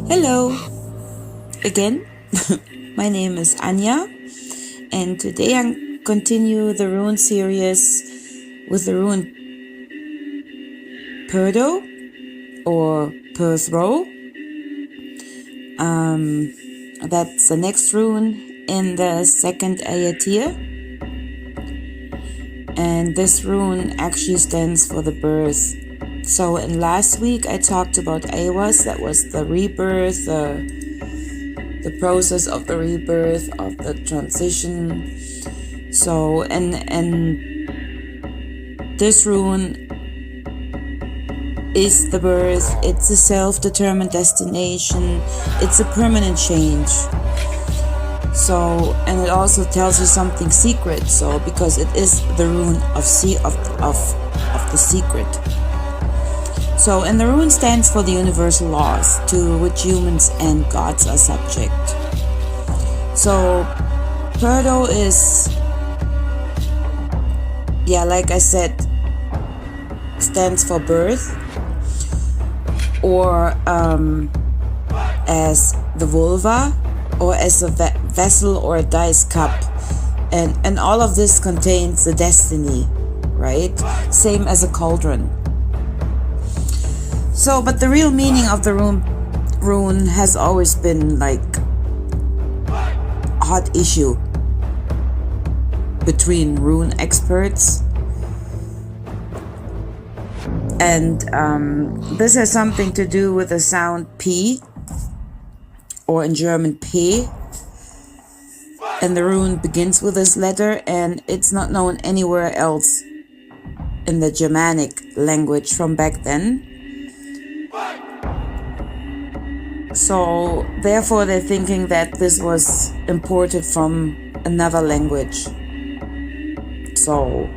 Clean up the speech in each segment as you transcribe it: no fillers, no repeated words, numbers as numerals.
Hello again. My name is Anya, and today I continue the rune series with the rune Perthro or Perthro. That's the next rune in the second Ayatir, and this rune actually stands for the birth. So in last week I talked about Awas, that was the rebirth, the process of the rebirth, of the transition. So and this rune is the birth, it's a self-determined destination, it's a permanent change. So, and it also tells you something secret, so because it is the rune of the secret. So, and the rune stands for the universal laws to which humans and gods are subject. So, Perthro is, like I said, stands for birth, or as the vulva, or as a vessel or a dice cup. And all of this contains the destiny, right? Same as a cauldron. So, but the real meaning of the rune has always been like a hot issue between rune experts. And this has something to do with the sound P, or in German P. And the rune begins with this letter, and it's not known anywhere else in the Germanic language from back then. So therefore they're thinking that this was imported from another language. So,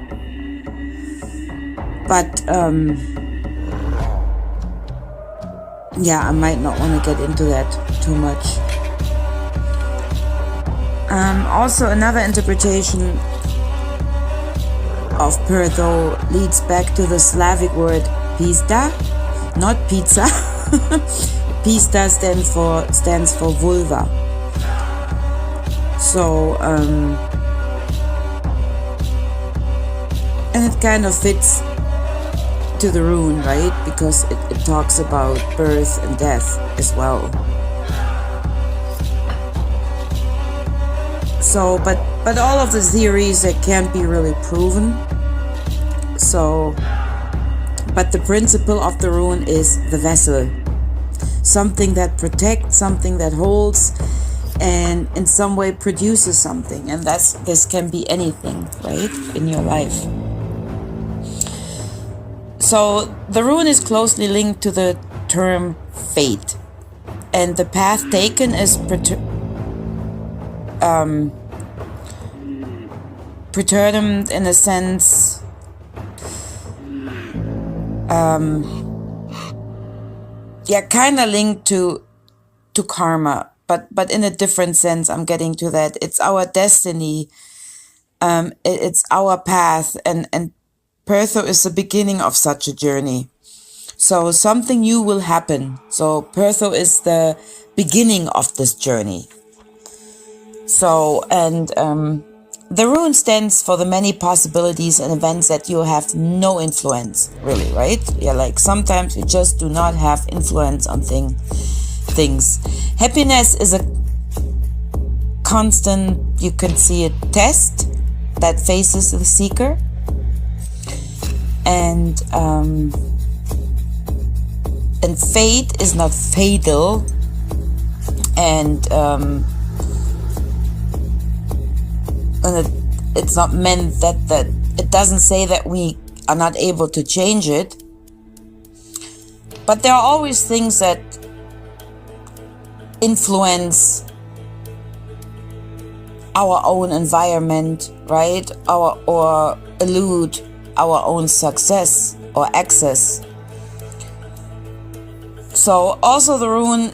but I might not want to get into that too much. Also, another interpretation of Perthro leads back to the Slavic word pizda, not pizza. Pizda stands for vulva. So, and it kind of fits to the rune, right? Because it talks about birth and death as well. So, but all of the theories that can't be really proven. So, but the principle of the rune is the vessel. Something that protects, something that holds, and in some way produces something. And this can be anything, right, in your life. So the rune is closely linked to the term fate, and the path taken is pretermined in a sense. Kind of linked to karma, but in a different sense. I'm getting to that. It's our destiny. It's our path, and Perthro is the beginning of such a journey. So something new will happen. So Perthro is the beginning of this journey. So, and the rune stands for the many possibilities and events that you have no influence, really, right? Like sometimes we just do not have influence on things. Happiness is a constant, you can see it, test that faces the seeker. And fate is not fatal, and it's not meant that it doesn't say that we are not able to change it. But there are always things that influence our own environment, right? Or elude our own success or access. So also the rune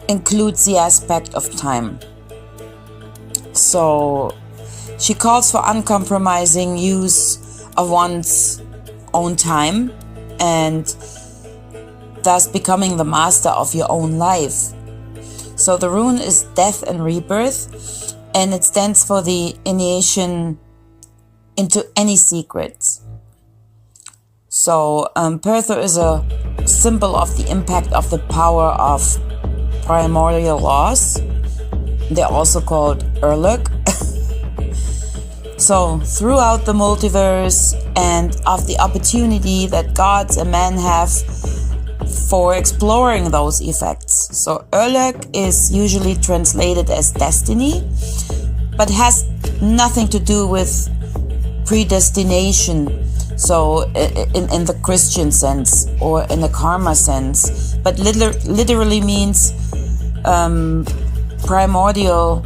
includes the aspect of time. So she calls for uncompromising use of one's own time, and thus becoming the master of your own life. So the rune is death and rebirth, and it stands for the initiation into any secrets. So Perthro is a symbol of the impact of the power of primordial laws. They're also called Urluk. So throughout the multiverse, and of the opportunity that gods and men have for exploring those effects. So Urluk is usually translated as destiny, but has nothing to do with predestination. So in the Christian sense or in the karma sense, but literally means primordial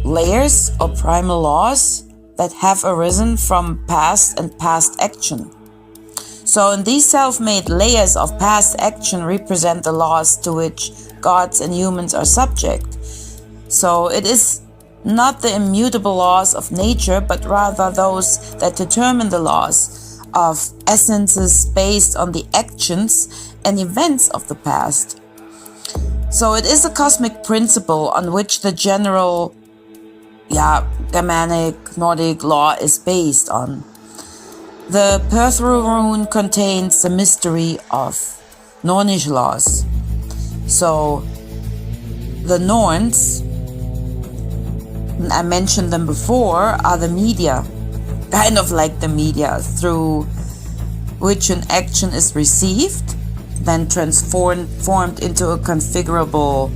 layers or primal laws that have arisen from past and past action. So in these self-made layers of past action represent the laws to which gods and humans are subject. So it is not the immutable laws of nature, but rather those that determine the laws of essences based on the actions and events of the past. So it is a cosmic principle on which the general Germanic Nordic law is based on. The Perthro rune contains the mystery of Nornish laws. So the Norns, I mentioned them before, are the media, kind of like the media, through which an action is received, then transformed into a configurable,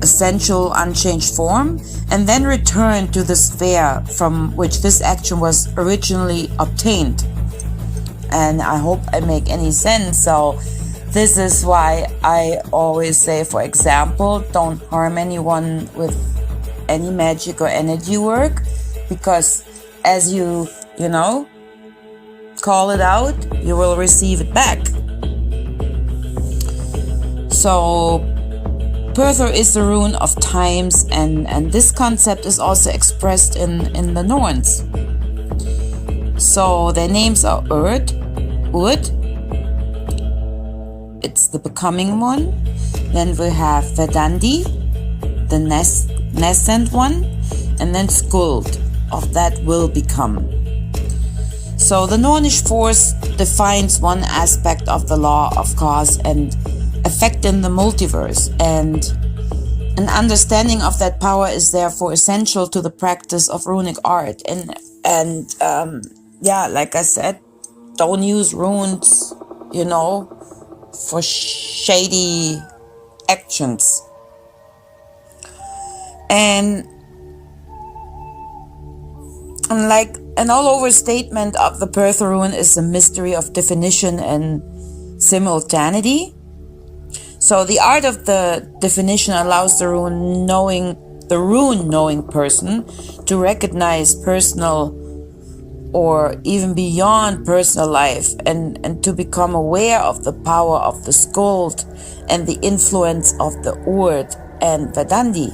essential, unchanged form, and then returned to the sphere from which this action was originally obtained. And I hope I make any sense. So this is why I always say, for example, don't harm anyone with any magic or energy work, because as you call it out, you will receive it back. So Perthro is the rune of times, and this concept is also expressed in the Norns. So their names are Urd, it's the becoming one. Then we have Verdandi, the nascent one, and then Skuld, of that will become. So the Nornish force defines one aspect of the law of cause and effect in the multiverse, and an understanding of that power is therefore essential to the practice of runic art. And like I said, don't use runes, for shady actions. And like an all-over statement of the Perthro rune is the mystery of definition and simultaneity. So the art of the definition allows the rune knowing person to recognize personal or even beyond personal life, and to become aware of the power of the Skuld and the influence of the Urd and Verdandi.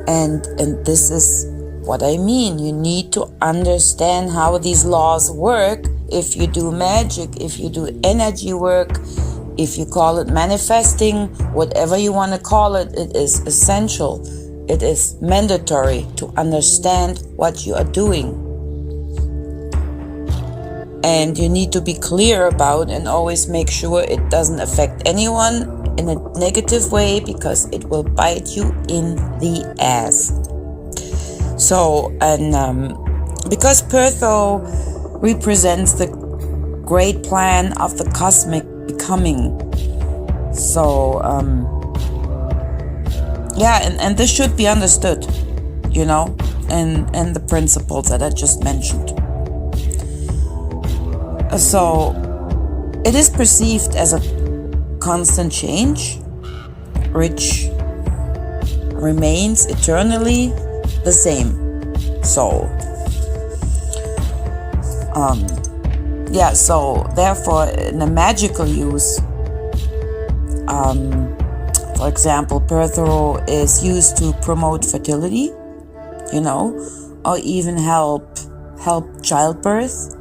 And this is what I mean. You need to understand how these laws work. If you do magic, if you do energy work, if you call it manifesting, whatever you want to call it, it is essential. It is mandatory to understand what you are doing. And you need to be clear about and always make sure it doesn't affect anyone in a negative way, because it will bite you in the ass. So, because Perthro represents the great plan of the cosmic becoming. So, and this should be understood, and the principles that I just mentioned. So, it is perceived as a constant change, which remains eternally the same. So, so therefore, in a magical use, for example, Perthro is used to promote fertility, or even help childbirth.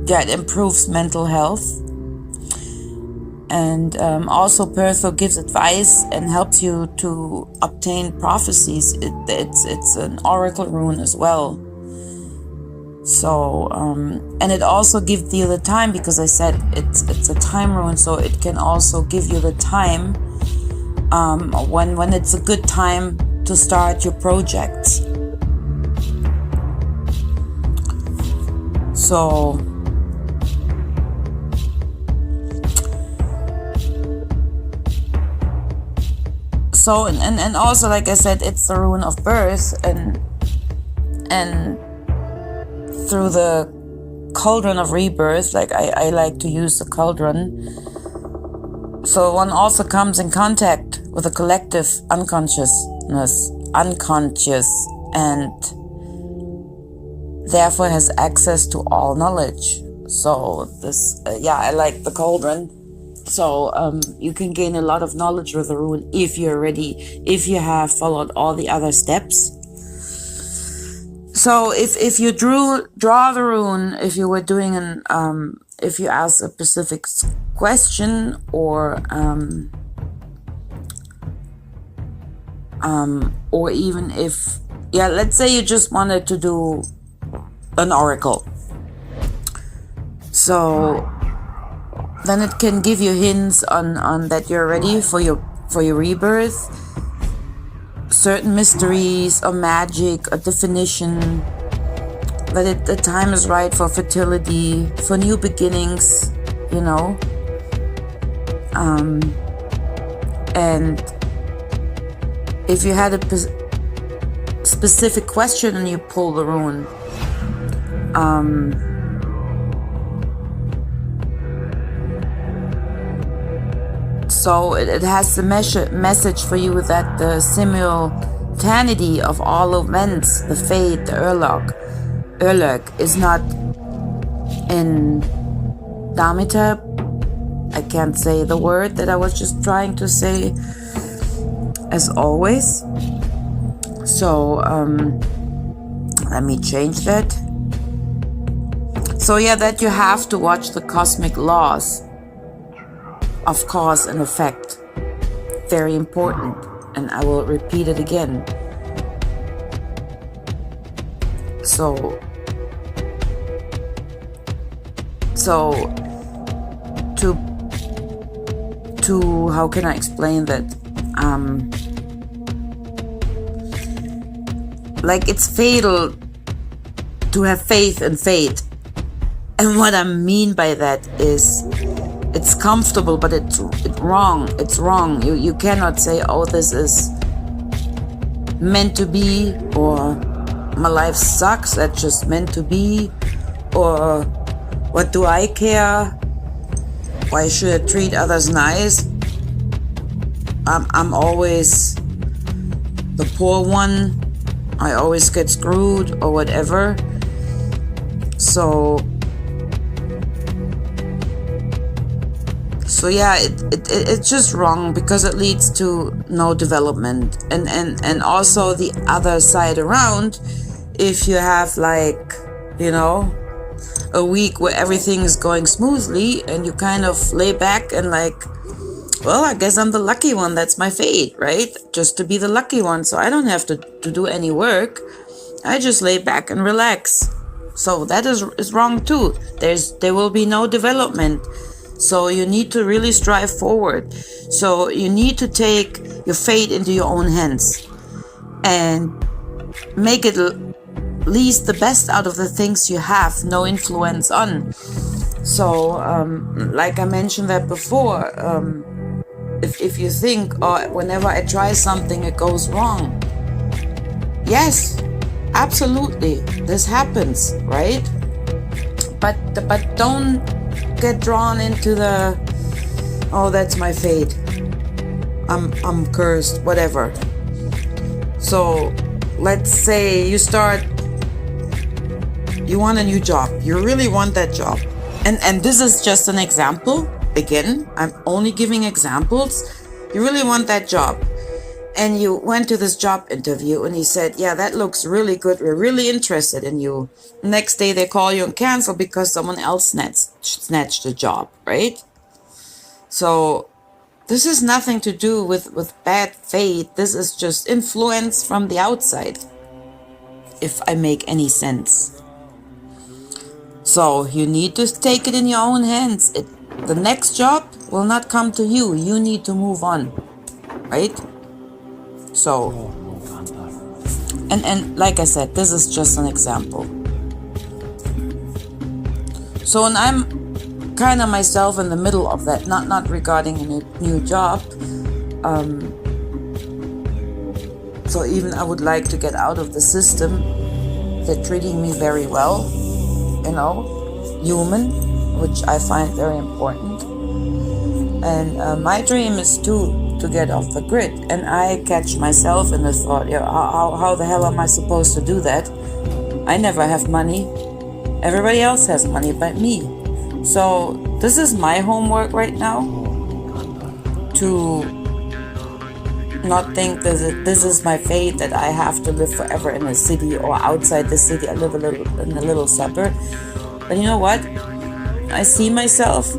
it improves mental health. And also Perthro gives advice and helps you to obtain prophecies. It's an oracle rune as well. So, and it also gives you the time, because I said it's a time rune, so it can also give you the time when it's a good time to start your projects. So and also, like I said, it's the rune of birth, and through the cauldron of rebirth, like I like to use the cauldron. So one also comes in contact with a collective unconscious, and therefore has access to all knowledge. So this, I like the cauldron. So you can gain a lot of knowledge with the rune if you have followed all the other steps. So if you draw the rune, if you were doing if you ask a specific question, or even if, let's say you just wanted to do an oracle. So then it can give you hints on that you're ready for your rebirth, certain mysteries or magic, a definition, that the time is right for fertility, for new beginnings, and if you had a specific question and you pull the rune, so it has the message for you that the simultaneity of all events, the fate, the Urlug is not in Damitab. I can't say the word that I was just trying to say, as always. So let me change that. So that you have to watch the cosmic laws of cause and effect. Very important, and I will repeat it again. So to how can I explain that? Like, it's fatal to have faith in fate. And what I mean by that is, it's comfortable, but it's wrong. It's wrong. You cannot say, oh, this is meant to be, or my life sucks, that's just meant to be, or what do I care? Why should I treat others nice? I'm always the poor one. I always get screwed, or whatever. So it's just wrong, because it leads to no development. And also the other side around, if you have a week where everything is going smoothly and you kind of lay back and well, I guess I'm the lucky one, that's my fate, right? Just to be the lucky one, so I don't have to do any work. I just lay back and relax. So that is wrong too. There will be no development. So you need to really strive forward. So you need to take your fate into your own hands and make it at least the best out of the things you have no influence on. So like I mentioned that before, if you think, oh, whenever I try something it goes wrong, yes, absolutely, this happens, right? But don't get drawn into the, oh, that's my fate, I'm cursed, whatever. So let's say you want a new job, you really want that job, and this is just an example. Again, I'm only giving examples. You really want that job, and you went to this job interview and he said, yeah, that looks really good. We're really interested in you. Next day they call you and cancel because someone else snatched the job, right? So this has nothing to do with bad faith. This is just influence from the outside, if I make any sense. So you need to take it in your own hands. The next job will not come to you. You need to move on, right? So, and like I said, this is just an example. So, and I'm kind of myself in the middle of that, not regarding a new job. So even I would like to get out of the system. They're treating me very well, human, which I find very important. And my dream is to get off the grid. And I catch myself in the thought, how the hell am I supposed to do that? I never have money. Everybody else has money but me. So this is my homework right now, to not think that this is my fate, that I have to live forever in a city or outside the city. I live in a little suburb. But you know what? I see myself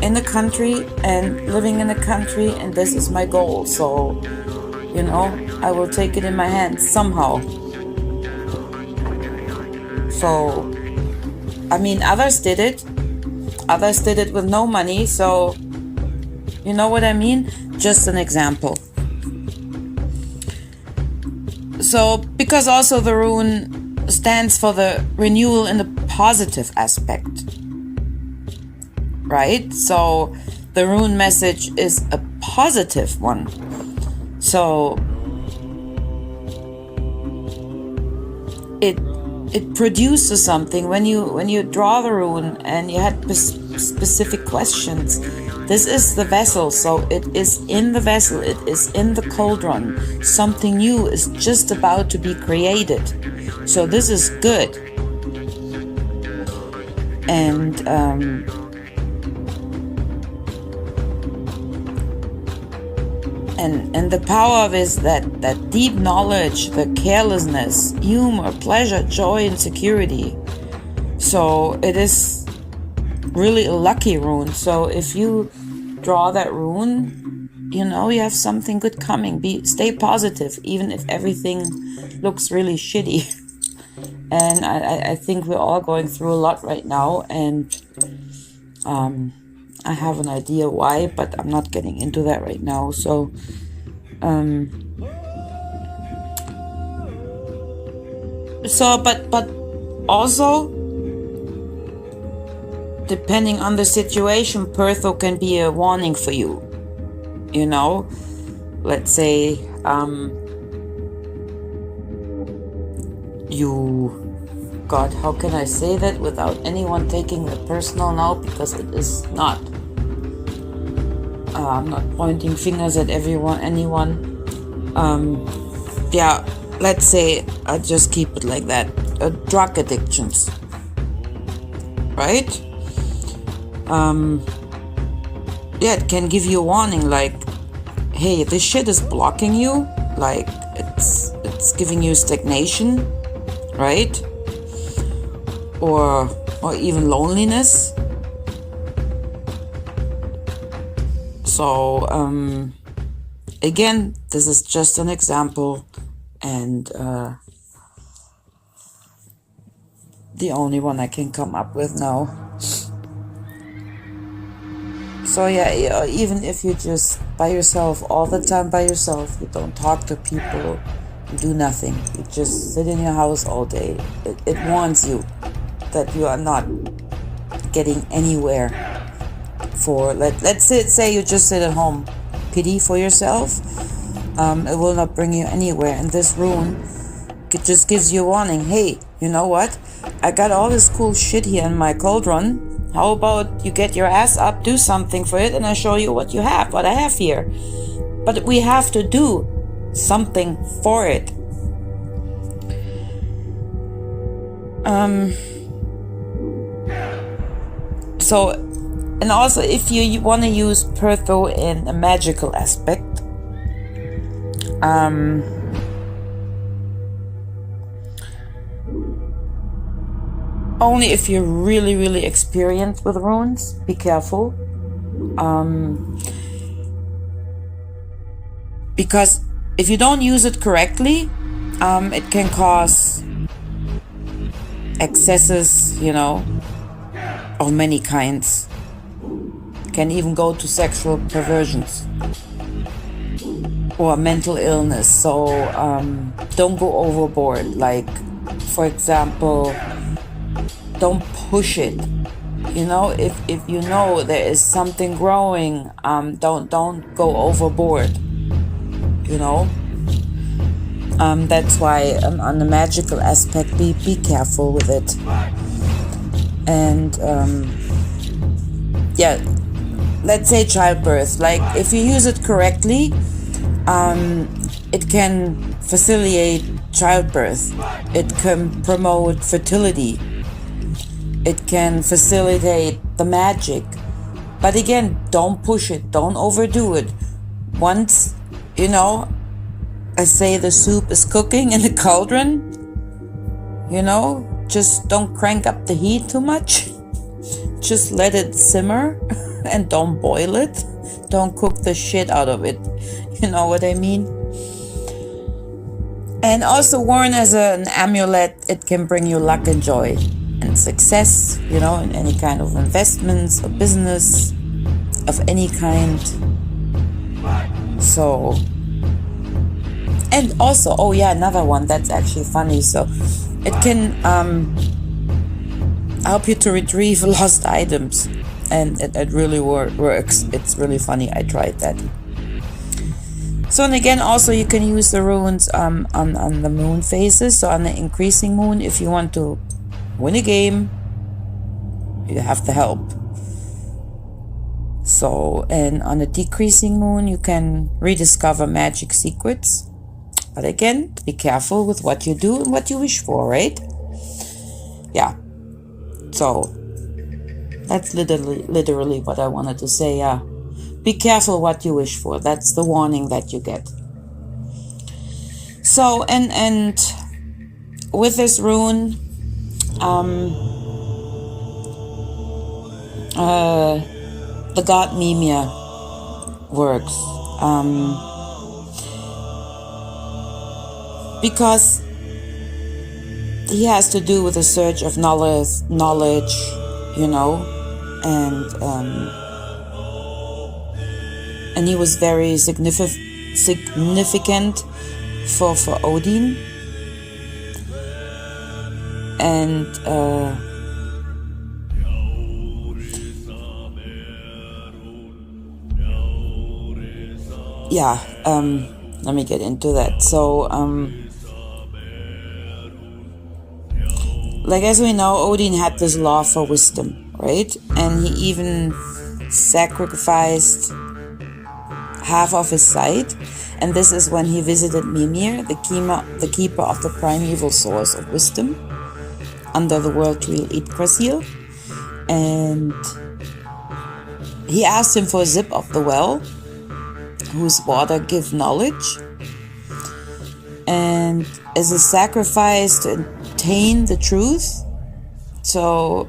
in the country and living in the country, and this is my goal. So, I will take it in my hands somehow. So, I mean, others did it. Others did it with no money. So, you know what I mean? Just an example. So, because also the rune stands for the renewal in the positive aspect, right? So the rune message is a positive one. So it produces something when you draw the rune and you had specific questions. This is the vessel, so it is in the vessel, it is in the cauldron. Something new is just about to be created. So this is good. And And the power of is that deep knowledge, the carelessness, humor, pleasure, joy, and security. So it is really a lucky rune. So if you draw that rune, you have something good coming. Stay positive, even if everything looks really shitty. And I think we're all going through a lot right now, and I have an idea why, but I'm not getting into that right now. So, but also, depending on the situation, Perthro can be a warning for you. Let's say, God, how can I say that without anyone taking it personal now? Because it is not. I'm not pointing fingers at anyone. Let's say I just keep it like that. Drug addictions, right? It can give you a warning, like, hey, this shit is blocking you. Like, it's giving you stagnation, right? Or even loneliness. So again, this is just an example, and the only one I can come up with now. So even if you just by yourself, all the time by yourself, you don't talk to people, you do nothing, you just sit in your house all day, it warns you that you are not getting anywhere. For let's say you just sit at home, pity for yourself. It will not bring you anywhere. And this rune, it just gives you a warning. Hey, you know what? I got all this cool shit here in my cauldron. How about you get your ass up, do something for it, and I show you what I have here. But we have to do something for it. So, and also if you want to use Perthro in a magical aspect, Only if you're really, really experienced with runes, be careful. Because if you don't use it correctly, it can cause excesses, of many kinds. Can even go to sexual perversions or mental illness. So don't go overboard. Like, for example, don't push it. If you know there is something growing, don't go overboard. That's why on the magical aspect, be careful with it. And let's say childbirth. Like, if you use it correctly, it can facilitate childbirth. It can promote fertility. It can facilitate the magic. But again, don't push it. Don't overdo it. Once, I say the soup is cooking in the cauldron, just don't crank up the heat too much. Just let it simmer and don't boil it. Don't cook the shit out of it. You know what I mean? And also worn as an amulet, it can bring you luck and joy and success, in any kind of investments or business of any kind. So, and also, another one that's actually funny. So it can help you to retrieve lost items, and it really works. It's really funny. I tried that. So, and again, also you can use the runes on the moon phases. So on the increasing moon, if you want to win a game, you have the help. So, and on a decreasing moon, you can rediscover magic secrets. But again, be careful with what you do and what you wish for, right? Yeah. So, that's literally what I wanted to say, yeah. Be careful what you wish for. That's the warning that you get. So, and with this rune, the god Mimir works. Because he has to do with the search of knowledge, and he was very significant for Odin. And let me get into that. So like, as we know, Odin had this law for wisdom, right? And he even sacrificed half of his sight. And this is when he visited Mimir, the keeper of the primeval source of wisdom, under the world tree Yggdrasil. And he asked him for a sip of the well, whose water give knowledge. And as a sacrifice to attain the truth, so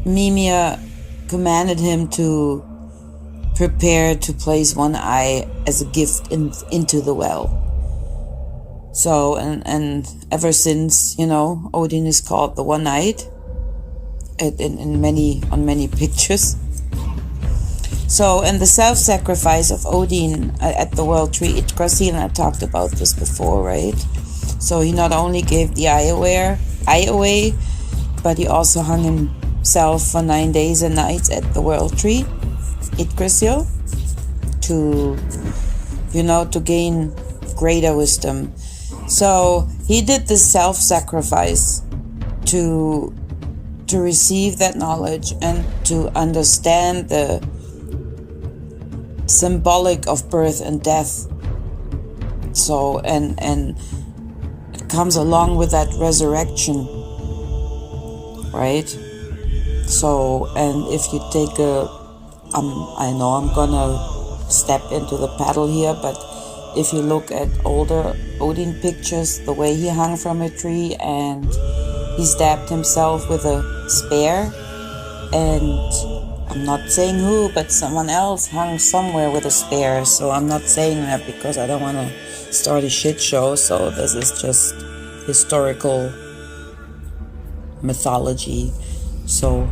Mimir commanded him to prepare to place one eye as a gift into the well. So, and ever since, Odin is called the One-Eyed on many pictures. So, and the self-sacrifice of Odin at the world tree Yggdrasil, and I talked about this before, right? So he not only gave the eye away, but he also hung himself for 9 days and nights at the world tree Yggdrasil to gain greater wisdom. So he did this self-sacrifice to receive that knowledge and to understand the symbolic of birth and death. So and it comes along with that resurrection, right? So, and if you take a I know I'm gonna step into the paddle here, but if you look at older Odin pictures, the way he hung from a tree and he stabbed himself with a spear, and I'm not saying who, but someone else hung somewhere with a spear. So I'm not saying that because I don't want to start a shit show. So this is just historical mythology. So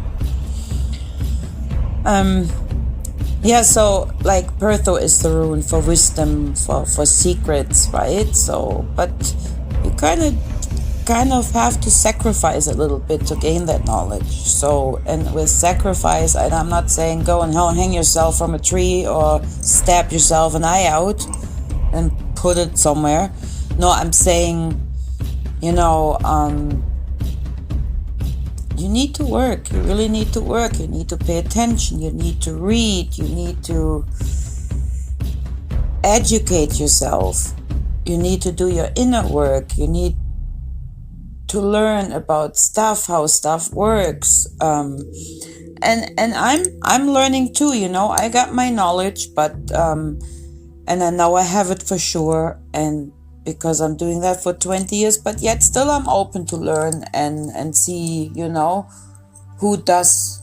yeah, so like Perthro is the rune for wisdom, for secrets, right? So but you kind of have to sacrifice a little bit to gain that knowledge. So, and with sacrifice, I'm not saying go and hang yourself from a tree or stab yourself an eye out and put it somewhere. No, I'm saying, you need to work. You really need to work. You need to pay attention. You need to read. You need to educate yourself. You need to do your inner work. You need to learn about stuff, how stuff works. And I'm learning too, I got my knowledge, but and I know I have it for sure, and because I'm doing that for 20 years, but yet still I'm open to learn and see, who does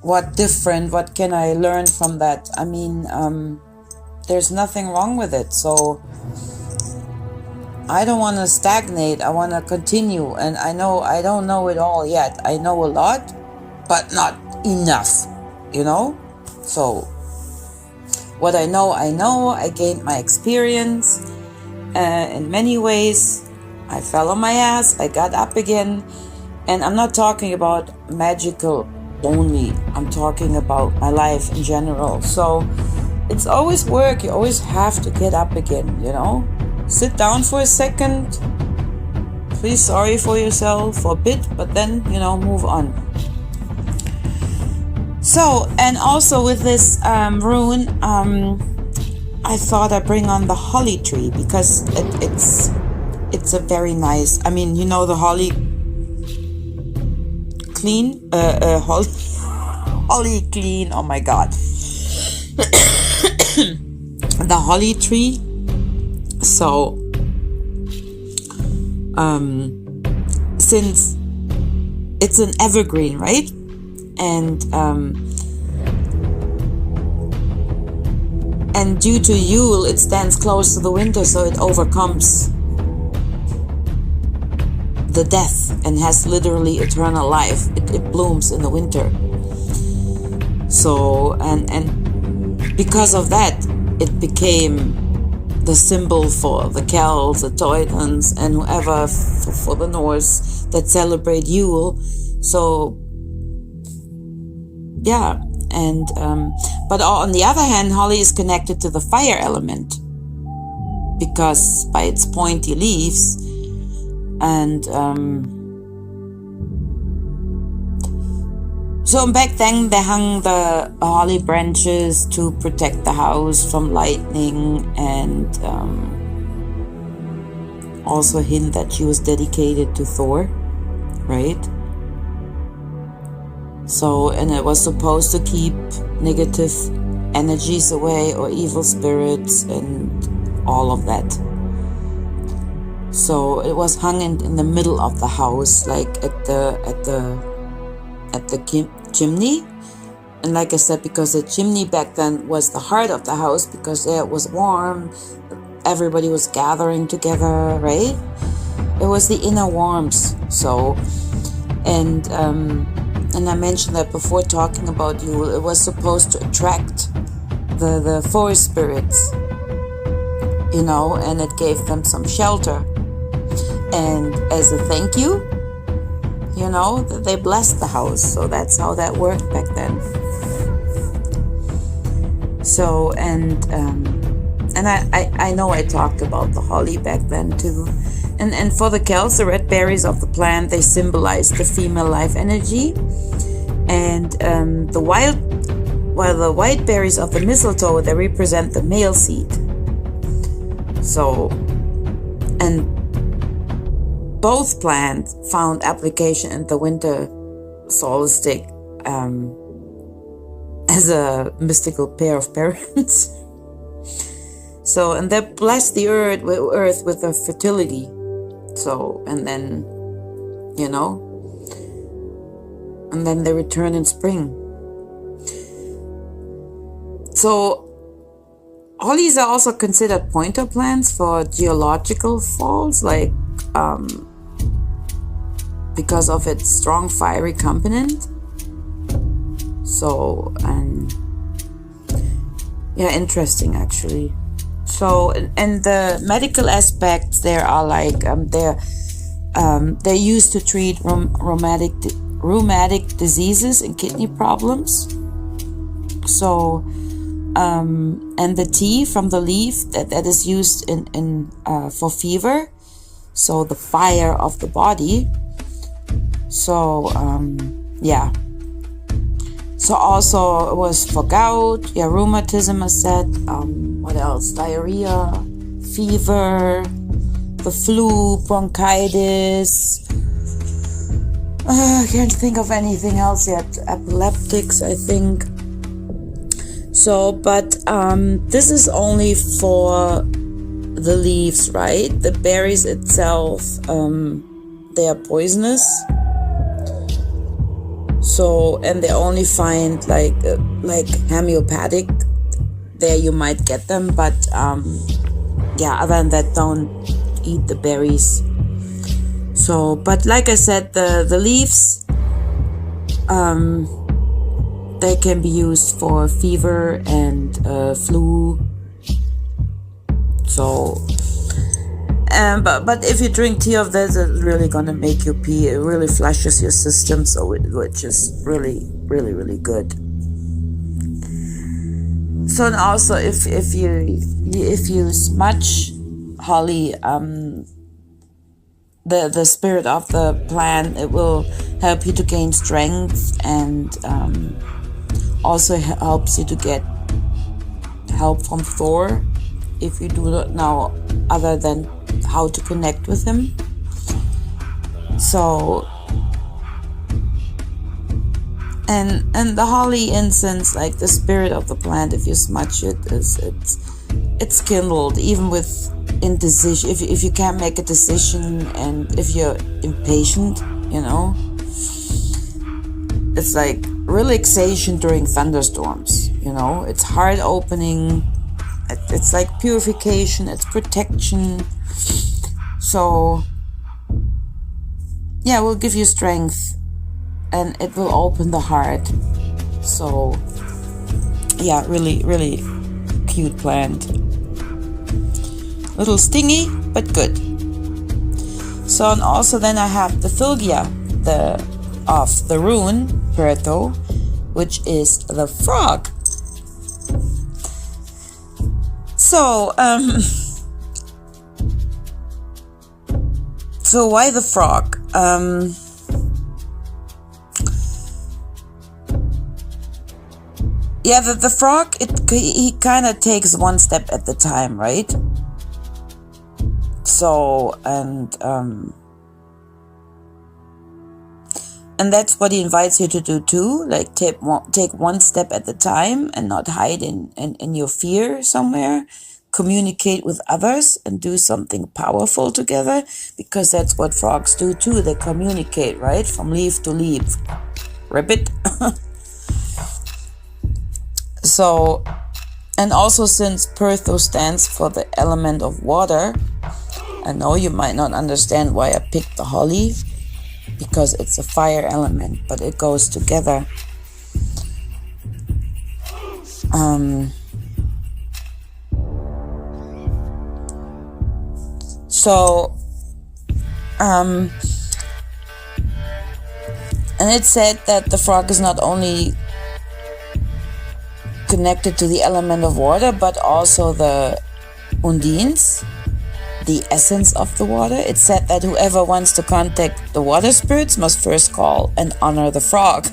what different, what can I learn from that. I mean, there's nothing wrong with it. So I don't want to stagnate. I want to continue. And I know I don't know it all yet. I know a lot, but not enough, So what I know. I gained my experience in many ways. I fell on my ass. I got up again. And I'm not talking about magical only. I'm talking about my life in general. So it's always work. You always have to get up again, Sit down for a second, feel sorry for yourself for a bit, but then, move on. So, and also with this rune, I thought I'd bring on the holly tree because it's a very nice, the holly clean, holly clean, oh my God. The holly tree. So, since it's an evergreen, right? And due to Yule, it stands close to the winter, so it overcomes the death and has literally eternal life. It blooms in the winter. So, and because of that, it became the symbol for the Celts, the Teutons, and whoever for the Norse that celebrate Yule. So, yeah, and but on the other hand, holly is connected to the fire element because by its pointy leaves, and so back then they hung the holly branches to protect the house from lightning, and also hint that she was dedicated to Thor, right? So, and it was supposed to keep negative energies away or evil spirits and all of that. So it was hung in the middle of the house, like at the chimney. And like I said, because the chimney back then was the heart of the house, because there it was warm, everybody was gathering together, right? It was the inner warmth. So, and I mentioned that before talking about Yule, it was supposed to attract the forest spirits, and it gave them some shelter. And as a thank you, they blessed the house. So that's how that worked back then. So, and I know I talked about the holly back then too. And for the Celts, the red berries of the plant, they symbolize the female life energy. And the white berries of the mistletoe, they represent the male seed. So, and both plants found application in the winter solstice as a mystical pair of parents. So, and they bless the earth with their fertility. So, and then, you know, and then they return in spring. So, hollies are also considered pointer plants for geological faults, like because of its strong fiery component. So, and yeah, interesting actually. So, and the medical aspects there are like they're used to treat rheumatic diseases and kidney problems. So, and the tea from the leaf that is used in for fever. So the fire of the body. So yeah. So also it was for gout, yeah, rheumatism, I said. What else? Diarrhea, fever, the flu, bronchitis. I can't think of anything else yet. Epileptics, I think. So, but this is only for the leaves, right? The berries itself, they are poisonous. So, and they only find like homeopathic. There you might get them, but yeah, other than that, don't eat the berries. So, but like I said, the leaves, they can be used for fever and flu. So, but if you drink tea of this, it's really gonna make you pee. It really flushes your system, so which is really, really, really good. So, and also if you smudge holly, the spirit of the plant, it will help you to gain strength, and also helps you to get help from Thor if you do not know other than how to connect with him. So, and the holly incense, like the spirit of the plant, if you smudge it, it's kindled even with indecision. If you can't make a decision, and if you're impatient, you know, it's like relaxation during thunderstorms. You know, it's heart opening. It's like purification. It's protection. So yeah, it will give you strength, and it will open the heart. So yeah, really, really cute plant. Little stingy, but good. So, and also then I have the Phylgia, of the Rune Perthro, which is the frog. So, so why the frog? Yeah, the frog, he kind of takes one step at the time, right? So, and that's what he invites you to do too, like take one step at a time and not hide in your fear somewhere. Communicate with others and do something powerful together, because that's what frogs do too. They communicate, right? From leaf to leaf. Ribbit. So, and also since Perthro stands for the element of water, I know you might not understand why I picked the holly, because it's a fire element, but it goes together. And it said that the frog is not only connected to the element of water, but also the undines, the essence of the water. It said that whoever wants to contact the water spirits must first call and honor the frog.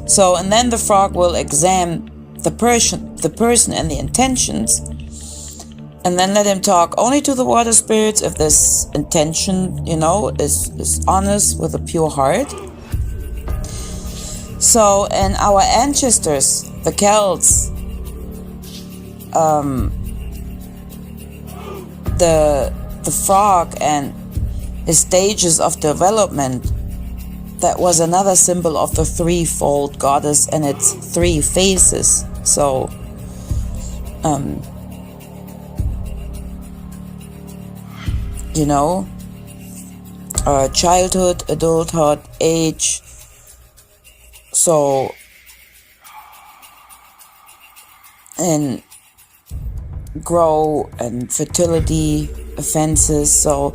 So, and then the frog will examine the person and the intentions, and then let him talk only to the water spirits if this intention, you know, is honest with a pure heart. So, and our ancestors, the Celts, the frog and his stages of development, that was another symbol of the threefold goddess and its three faces. So, you know, childhood, adulthood, age. So, and grow and fertility, offenses. So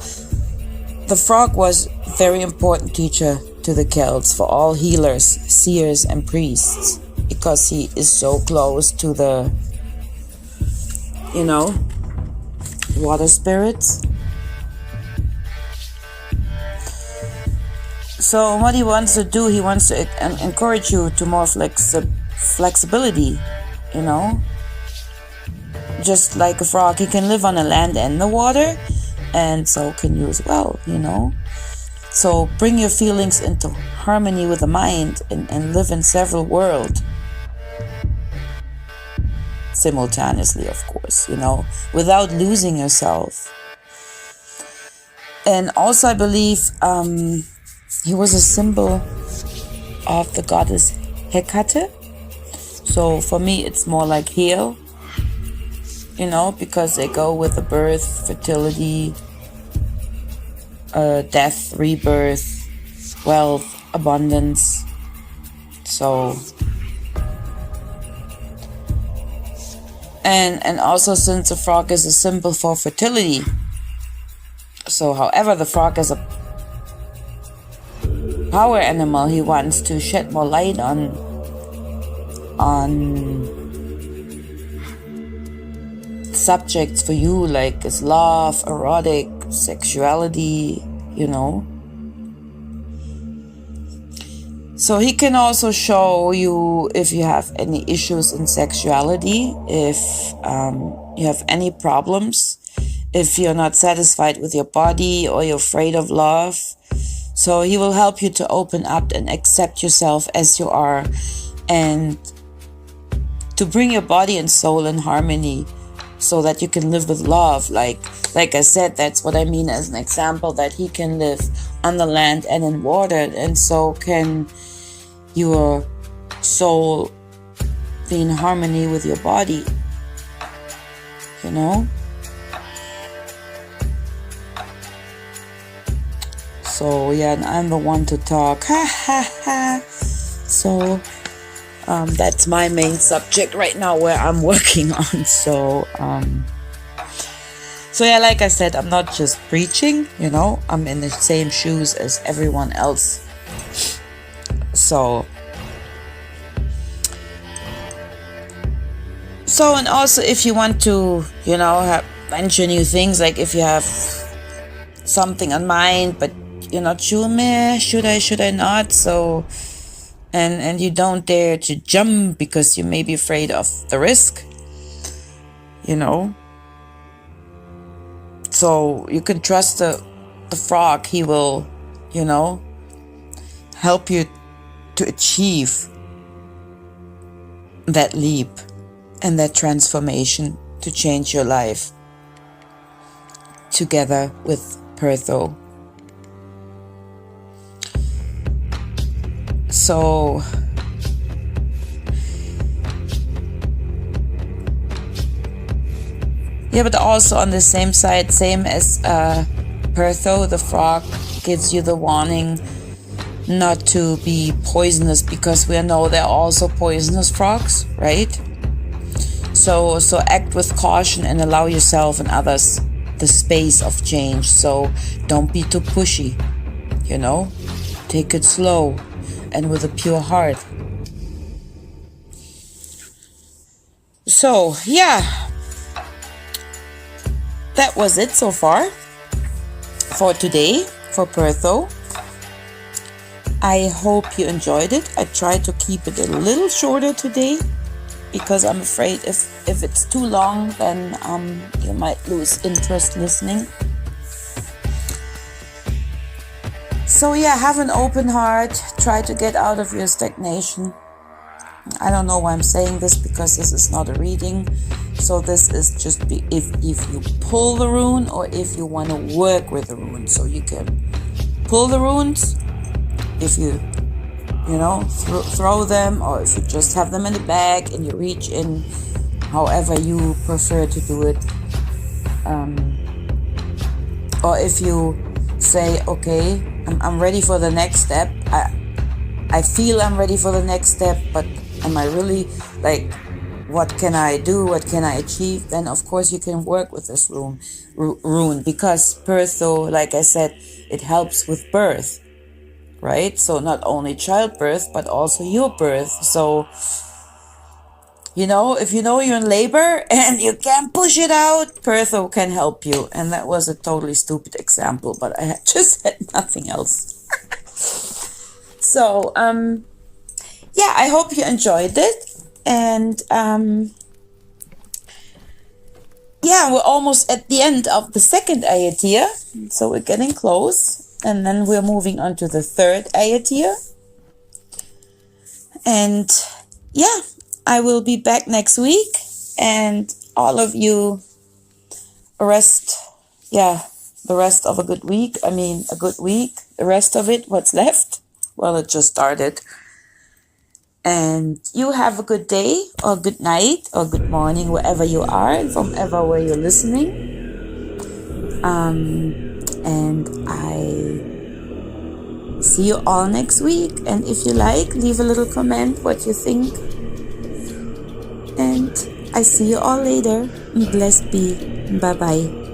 the frog was a very important teacher to the Celts for all healers, seers and priests, because he is so close to the, you know, water spirits. So what he wants to do, he wants to encourage you to more flexibility, you know. Just like a frog, he can live on the land and the water, and so can you as well, you know. So bring your feelings into harmony with the mind and live in several worlds simultaneously, of course, you know, without losing yourself. And also I believe he was a symbol of the goddess Hecate. So for me it's more like heal, you know, because they go with the birth, fertility, death, rebirth, wealth, abundance. So, and also since the frog is a symbol for fertility, so however the frog is a power animal, he wants to shed more light on subjects for you, like is love, erotic, sexuality, you know. So he can also show you if you have any issues in sexuality, if you have any problems, if you're not satisfied with your body or you're afraid of love. So he will help you to open up and accept yourself as you are, and to bring your body and soul in harmony so that you can live with love. Like I said, that's what I mean as an example, that he can live on the land and in water, and so can your soul be in harmony with your body, you know. So yeah, and I'm the one to talk, ha ha ha. So that's my main subject right now where I'm working on. So yeah, like I said, I'm not just preaching, you know, I'm in the same shoes as everyone else. So and also if you want to, you know, mention new things, like if you have something on mind but you're not sure, should I not, so and you don't dare to jump because you may be afraid of the risk, you know. So you can trust the frog. He will, you know, help you to achieve that leap and that transformation to change your life together with Perthro. So yeah, but also on the same side, same as Perthro, the frog gives you the warning not to be poisonous, because we know there are also poisonous frogs, right? So act with caution and allow yourself and others the space of change. So don't be too pushy, you know. Take it slow and with a pure heart. So yeah, that was it so far for today for Perthro. I hope you enjoyed it. I tried to keep it a little shorter today because I'm afraid if it's too long, then you might lose interest listening. So yeah, have an open heart. Try to get out of your stagnation. I don't know why I'm saying this, because this is not a reading. So this is just if you pull the rune, or if you want to work with the rune. So you can pull the runes if you throw them, or if you just have them in the bag and you reach in, however you prefer to do it. Or if you say, okay, I'm ready for the next step. I feel I'm ready for the next step, but am I really, like, what can I do? What can I achieve? Then of course you can work with this rune, because Perthro, like I said, it helps with birth, right? So not only childbirth, but also your birth. So, if you know you're in labor and you can't push it out, Perthro can help you. And that was a totally stupid example, but I just had nothing else. So, yeah, I hope you enjoyed it. And yeah, we're almost at the end of the second Ayatir. So we're getting close. And then we're moving on to the third Ayatir. And yeah, I will be back next week. And all of you the rest of a good week. I mean, a good week. The rest of it, what's left? Well, it just started. And you have a good day, or good night, or good morning, wherever you are, from ever where you're listening. And I see you all next week. And if you like, leave a little comment what you think. And I see you all later. Blessed be. Bye-bye.